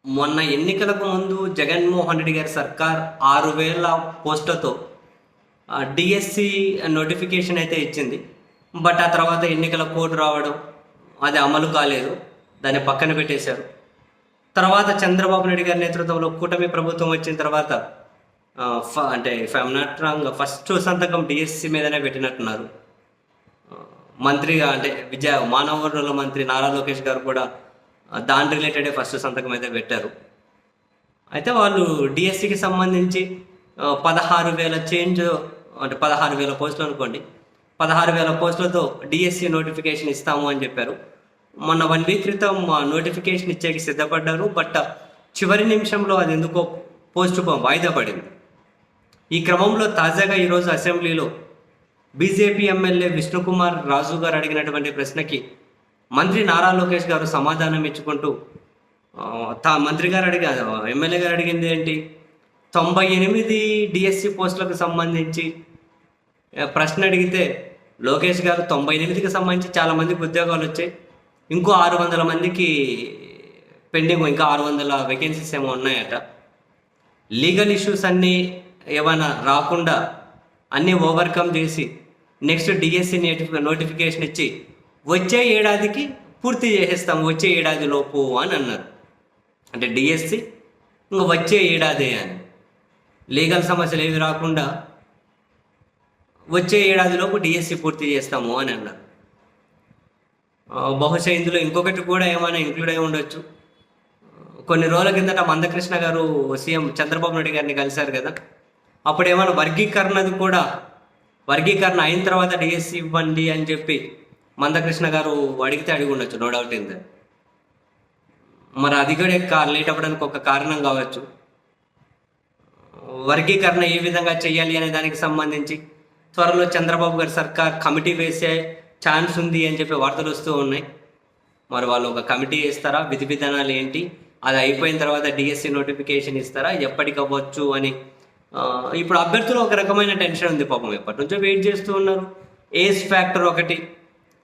మొన్న ఎన్నికలకు ముందు జగన్మోహన్ రెడ్డి గారి సర్కార్ 6,000 పోస్టులతో డిఎస్సి నోటిఫికేషన్ అయితే ఇచ్చింది. బట్ ఆ తర్వాత ఎన్నికల కోడ్ రావడం అది అమలు కాలేదు, దాన్ని పక్కన పెట్టేశారు. తర్వాత చంద్రబాబు నాయుడు గారి నేతృత్వంలో కూటమి ప్రభుత్వం వచ్చిన తర్వాత అంటే if I'm not wrong first సంతకం డిఎస్సి మీదనే పెట్టినట్టున్నారు. మంత్రిగా అంటే మానవ వనరుల మంత్రి నారా లోకేష్ గారు కూడా దాని రిలేటెడే ఫస్ట్ సంతకం అయితే పెట్టారు. అయితే వాళ్ళు డిఎస్సికి సంబంధించి 16,000 చేంజ్ అంటే 16,000 పోస్టులు అనుకోండి, 16,000 పోస్టులతో డిఎస్సి నోటిఫికేషన్ ఇస్తాము అని చెప్పారు. మొన్న 1 వీక్ క్రితం నోటిఫికేషన్ ఇచ్చేకి సిద్ధపడ్డారు. బట్ చివరి నిమిషంలో అది ఎందుకో వాయిదా పడింది. ఈ క్రమంలో తాజాగా ఈరోజు అసెంబ్లీలో బీజేపీ ఎమ్మెల్యే విష్ణుకుమార్ రాజు గారు అడిగినటువంటి ప్రశ్నకి మంత్రి నారా లోకేష్ గారు సమాధానం ఇచ్చుకుంటూ మంత్రి గారు ఎమ్మెల్యే గారు అడిగింది ఏంటి, 98 డిఎస్సి పోస్టులకు సంబంధించి ప్రశ్న అడిగితే లోకేష్ గారు 98కి సంబంధించి చాలామందికి ఉద్యోగాలు వచ్చాయి, ఇంకో 600 మందికి పెండింగ్, ఇంకా 600 వేకెన్సీస్ ఏమో ఉన్నాయట, లీగల్ ఇష్యూస్ అన్నీ ఏమైనా రాకుండా అన్నీ ఓవర్కమ్ చేసి నెక్స్ట్ డిఎస్సి నోటిఫికేషన్ ఇచ్చి వచ్చే ఏడాదికి పూర్తి చేసేస్తాం, వచ్చే ఏడాది లోపు అని అన్నారు. అంటే డిఎస్సి ఇంకా వచ్చే ఏడాదే అని, లీగల్ సమస్యలు ఏవి రాకుండా వచ్చే ఏడాదిలోపు డిఎస్సి పూర్తి చేస్తాము అని అన్నారు. బహుశా ఇందులో ఇంకొకటి కూడా ఏమైనా ఇంక్లూడ్ అయి ఉండొచ్చు. కొన్ని రోజుల కిందట మందకృష్ణ గారు సీఎం చంద్రబాబు నాయుడు గారిని కలిశారు కదా, అప్పుడు ఏమైనా వర్గీకరణ అయిన తర్వాత డిఎస్సి ఇవ్వండి అని చెప్పి మందకృష్ణ గారు అడిగి ఉండొచ్చు, నో డౌట్ ఇన్ దట్. మరి అది కూడా లేట్ అవ్వడానికి ఒక కారణం కావచ్చు. వర్గీకరణ ఏ విధంగా చేయాలి అనే దానికి సంబంధించి త్వరలో చంద్రబాబు గారి సర్కార్ కమిటీ వేసే ఛాన్స్ ఉంది అని చెప్పి వార్తలు వస్తూ ఉన్నాయి. మరి వాళ్ళు ఒక కమిటీ వేస్తారా, విధి విధానాలు ఏంటి, అది అయిపోయిన తర్వాత డిఎస్సి నోటిఫికేషన్ ఇస్తారా, ఎప్పటికవ్వచ్చు అని ఇప్పుడు అభ్యర్థులు ఒక రకమైన టెన్షన్ ఉంది. పాపం ఎప్పటి నుంచో వెయిట్ చేస్తూ ఉన్నారు. ఏజ్ ఫ్యాక్టర్ ఒకటి.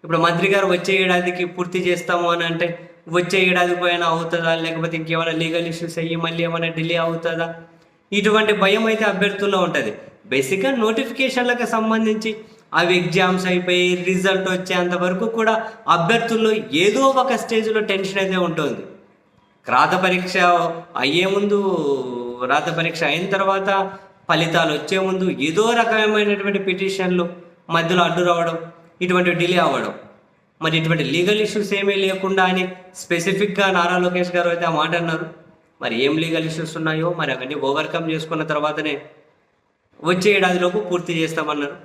ఇప్పుడు మంత్రి గారు వచ్చే ఏడాదికి పూర్తి చేస్తాము అని అంటే వచ్చే ఏడాది పోయినా అవుతుందా, లేకపోతే ఇంకేమైనా లీగల్ ఇష్యూస్ అయ్యి మళ్ళీ ఏమైనా డిలే అవుతుందా, ఇటువంటి భయం అయితే అభ్యర్థుల్లో ఉంటుంది. బేసిక్గా నోటిఫికేషన్లకు సంబంధించి అవి ఎగ్జామ్స్ అయిపోయి రిజల్ట్ వచ్చేంత వరకు కూడా అభ్యర్థుల్లో ఏదో ఒక స్టేజ్లో టెన్షన్ అయితే ఉంటుంది. రాత పరీక్ష అయ్యే ముందు, రాత పరీక్ష అయిన తర్వాత, ఫలితాలు వచ్చే ముందు ఏదో రకమైనటువంటి పిటిషన్లు మధ్యలో అడ్డు రావడం, ఇటువంటి డిలే అవ్వడం. మరి ఇటువంటి లీగల్ ఇష్యూస్ ఏమీ లేకుండా అని స్పెసిఫిక్గా నారా లోకేష్ గారు అయితే ఆ మాట అన్నారు. మరి ఏం లీగల్ ఇష్యూస్ ఉన్నాయో మరి అవన్నీ ఓవర్కమ్ చేసుకున్న తర్వాతనే వచ్చే ఏడాదిలోపు పూర్తి చేస్తామన్నారు.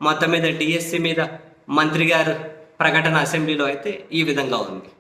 మొత్తం మీద డిఎస్సి మీద మంత్రి గారు ప్రకటన అసెంబ్లీలో అయితే ఈ విధంగా ఉంది.